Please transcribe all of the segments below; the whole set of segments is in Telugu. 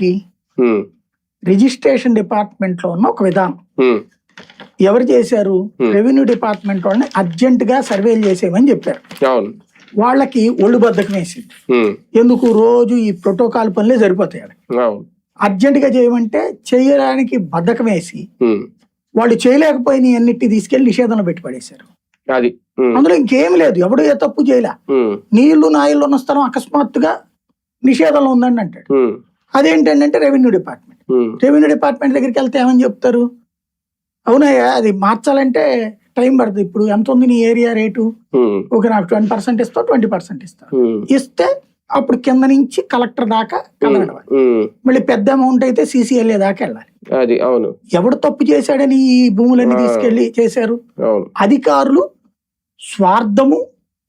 కి రిజిస్ట్రేషన్ డిపార్ట్మెంట్ లో ఉన్న ఒక విధానం. ఎవరు చేశారు? రెవెన్యూ డిపార్ట్మెంట్ వాళ్ళని అర్జెంట్ గా సర్వేలు చేసేయమని చెప్పారు. వాళ్ళకి ఒళ్ళు బద్దకం వేసింది. ఎందుకు? రోజు ఈ ప్రోటోకాల్ పనులే సరిపోతాయి. అర్జెంట్ గా చేయమంటే చేయడానికి బద్దకం వేసి వాళ్ళు చేయలేకపోయిన అన్నిటి తీసుకెళ్లి నిషేధంలో పెట్టి పడేశారు. అందులో ఇంకేం లేదు, ఎవడు ఏ తప్పు చేయలే. నీళ్లు నా ఇల్లు ఉన్న స్థలం అకస్మాత్తుగా నిషేధంలో ఉందండి అంటాడు. అదేంటంటే రెవెన్యూ డిపార్ట్మెంట్. రెవెన్యూ డిపార్ట్మెంట్ దగ్గరికి వెళ్తే ఏమని చెప్తారు? అవునయ్యా, అది మార్చాలంటే టైం పడుతుంది. ఇప్పుడు ఎంత ఉంది నీ ఏరియా రేటు? ఓకే, నాకు 20% ఇస్తావు, 20% ఇస్తావు. ఇస్తే అప్పుడు కింద నుంచి కలెక్టర్ దాకా కదలవాలి. మళ్ళీ పెద్ద అమౌంట్ అయితే CCLA దాకా వెళ్ళాలి. ఎవడు తప్పు చేశాడని ఈ భూములన్నీ తీసుకెళ్లి చేశారు? అధికారులు స్వార్థము,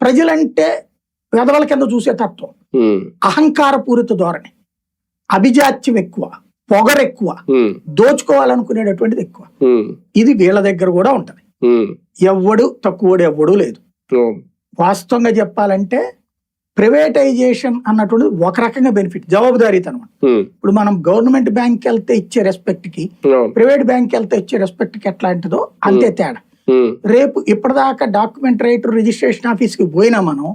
ప్రజలంటే వెధవల కింద చూసే తత్వం, అహంకార పూరిత ధోరణి, అభిజాత్యం ఎక్కువ, పొగరెక్కువ, దోచుకోవాలనుకునేటటువంటిది ఎక్కువ. ఇది వీళ్ళ దగ్గర కూడా ఉంటది. ఎవ్వడు తక్కువడు ఎవ్వడూ లేదు. వాస్తవంగా చెప్పాలంటే ప్రైవేటైజేషన్ అన్నటువంటి ఒక రకంగా బెనిఫిట్, జవాబుదారీతనం. ఇప్పుడు మనం గవర్నమెంట్ బ్యాంక్ వెళ్తే ఇచ్చే రెస్పెక్ట్ కి, ప్రైవేట్ బ్యాంక్ వెళ్తే ఇచ్చే రెస్పెక్ట్ కి ఎట్లాంటిదో అంతే తేడా. రేపు ఇప్పటిదాకా డాక్యుమెంట్ రైటర్ రిజిస్ట్రేషన్ ఆఫీస్ కి పోయినా మనం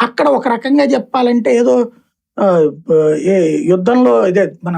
అక్కడ ఒక రకంగా చెప్పాలంటే ఏదో యుద్ధంలో ఇదే మన